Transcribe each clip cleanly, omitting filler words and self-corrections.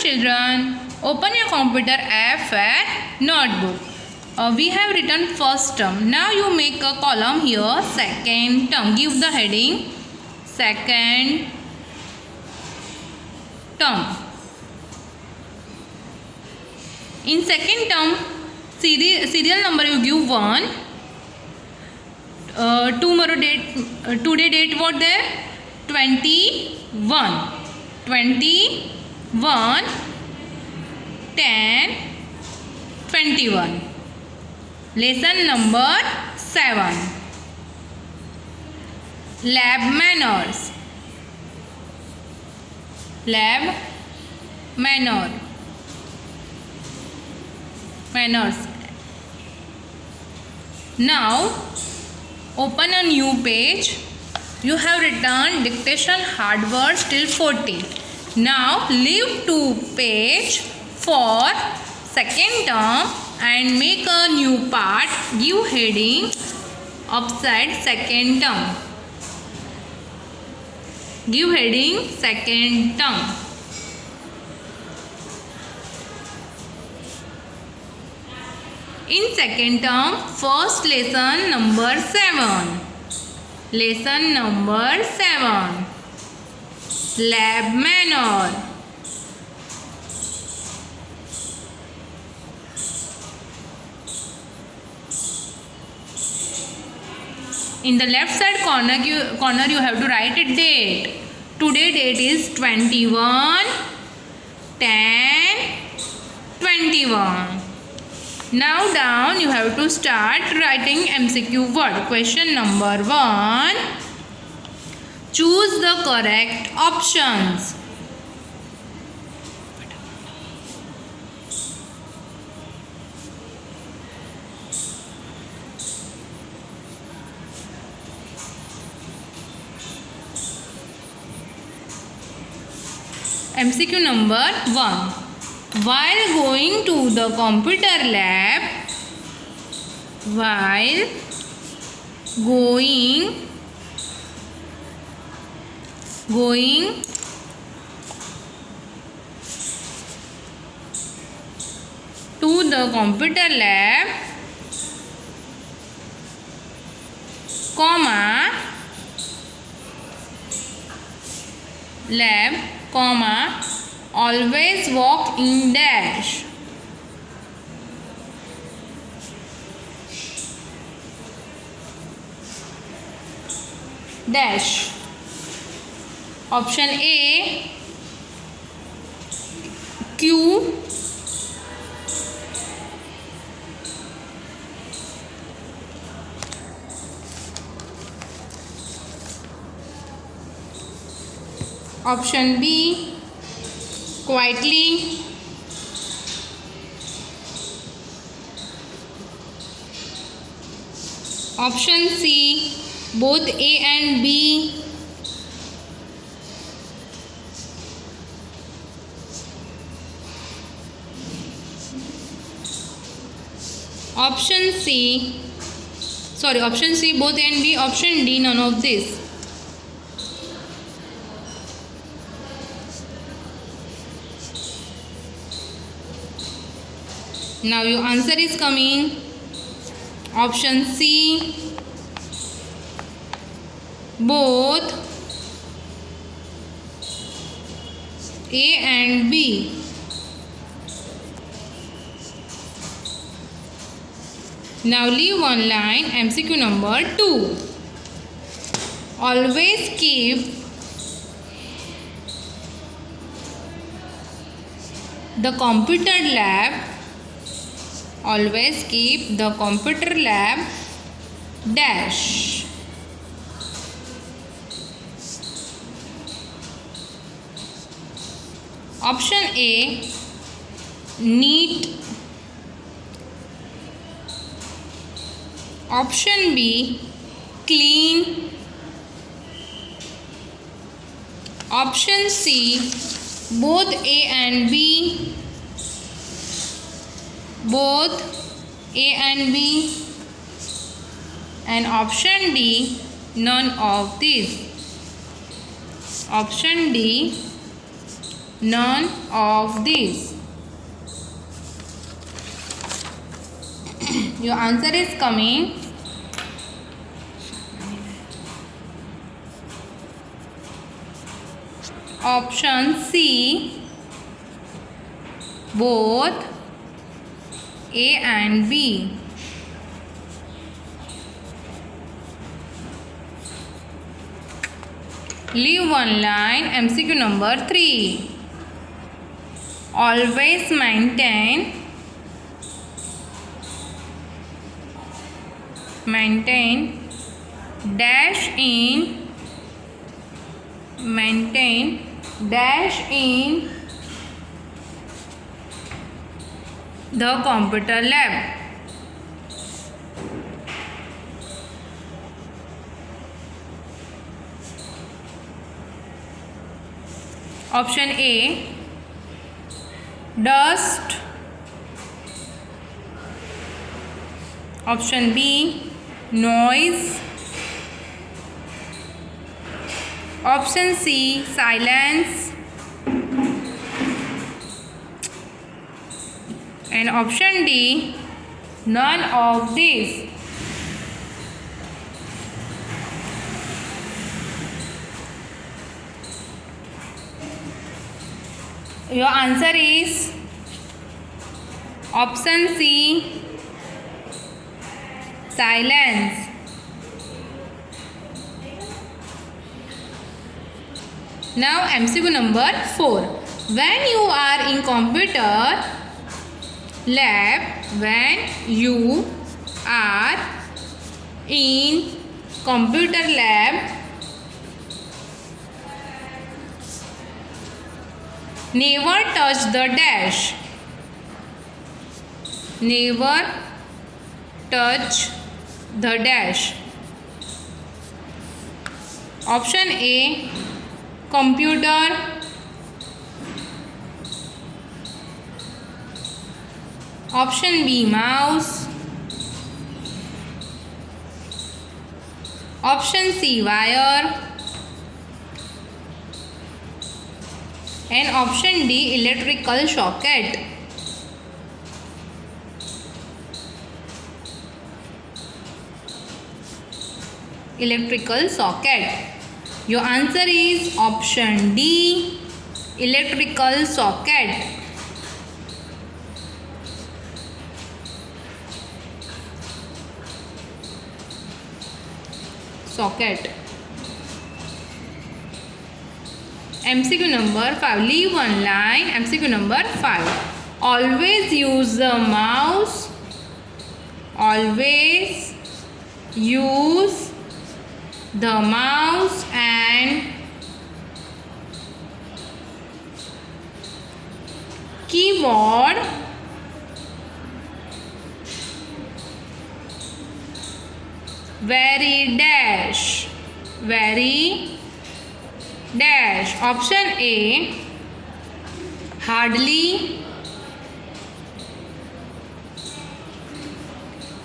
children, open your computer app and notebook. We have written first term. Now you make a column here, second term. Give the heading second term. In second term, serial number you give 1. Tomorrow date, today date what there? 21. 21, 10, 21. Lesson number 7. Lab manners. Lab manners. Now open a new page. You have written dictation hard words till 40. Now leave to page for second term and make a new part. Give heading upside second term. Give heading second term. In second term, first lesson number 7. Lesson number 7. Lab manner. In the left side corner you have to write a date. Today date is 21, 10, 21. Now down you have to start writing MCQ word. Question number 1. Choose the correct options. MCQ number 1. While going to the computer lab, going to the computer lab, always walk in dash. Option A, Q. Option B, quietly. Option C, both A and B. Option C, both A and B. Option D, none of this. Now your answer is coming. Option C, both A and B. Now leave one line. MCQ number 2. Always keep the computer lab. Always keep the computer lab dash. Option A, neat. Option B, clean. Option C, both A and B. And option D, none of these. Option D, none of these. Your answer is coming. Option C, both A and B. Leave one line. MCQ number 3. Always maintain dash in the computer lab. Option A, dust. Option B, noise. Option C, silence. And option D, none of these. Your answer is option C, silence. Now MCQ number 4. When you are in computer lab, never touch the dash. Never touch the dash. Option A, computer. Option B, mouse. Option C, wire. And option D, electrical socket. Electrical socket. Your answer is option D, electrical socket. Socket. MCQ number 5. Leave one line. MCQ number 5. Always use the mouse. Always use the mouse and keyboard very dash. Option A, hardly.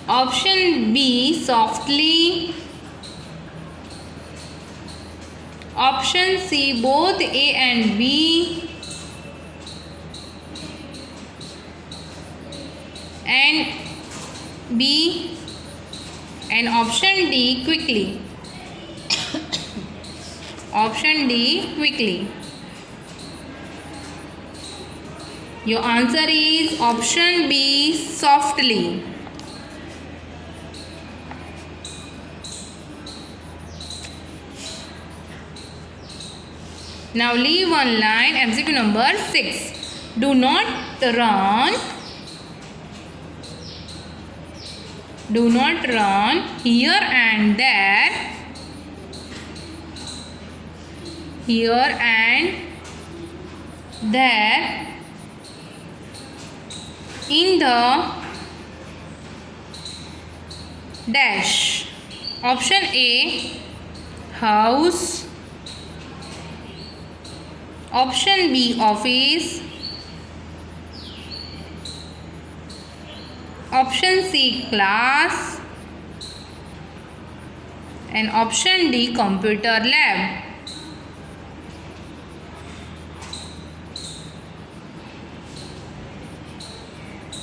Option B, softly. Option C, both A and B. And B. And option D, quickly. Option D, quickly. Your answer is option B, softly. Now leave one line. MCQ number 6. Do not run. Do not run here and there. Here and there in the dash. Option A, house. Option B, office. Option C, class. And option D, computer lab.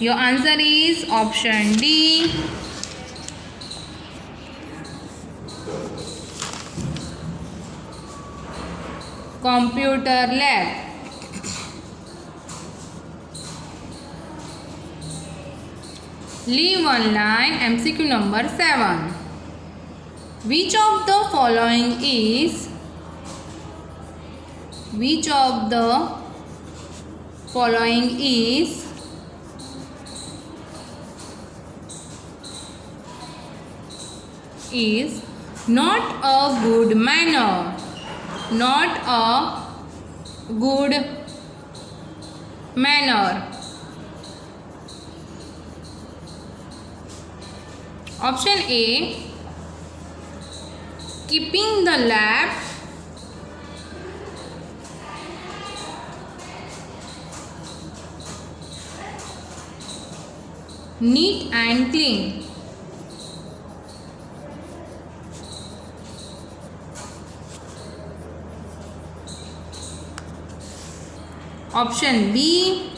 Your answer is option D. Computer lab. Leave one line. MCQ number 7. Which of the following is not a good manner? Not a good manner. Option A, keeping the lab neat and clean. Option B,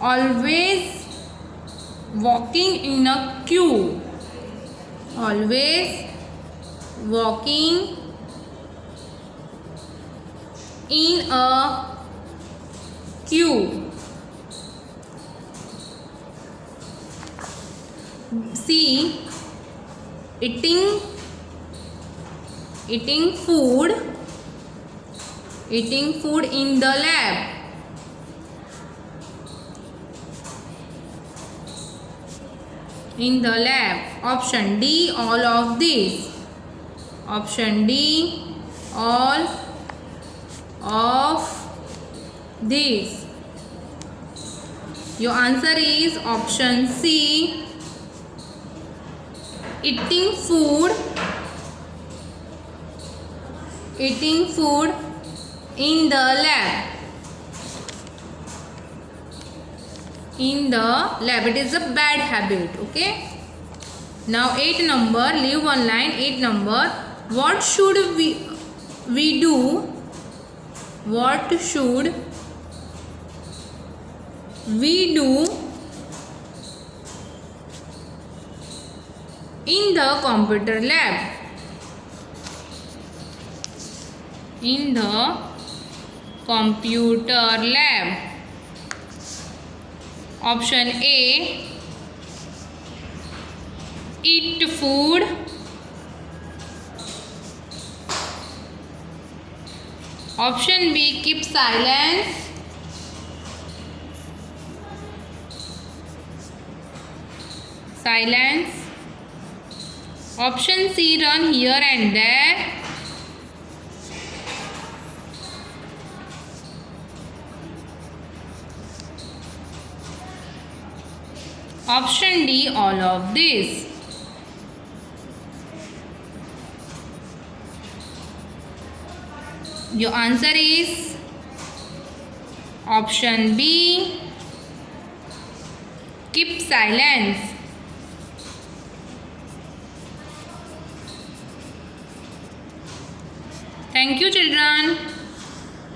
always walking in a queue. Always walking in a queue. C, eating food in the lab. Option D, all of these. Option D, all of these. Your answer is option C, eating food in the lab. It is a bad habit. Okay. Now 8 number, leave one line. 8 number, what should we do? What should we do in the computer lab? In the computer lab. Option A, eat food. Option B, keep silence. Option C, run here and there. Option D, all of this. Your answer is option B, keep silence. Thank you, children.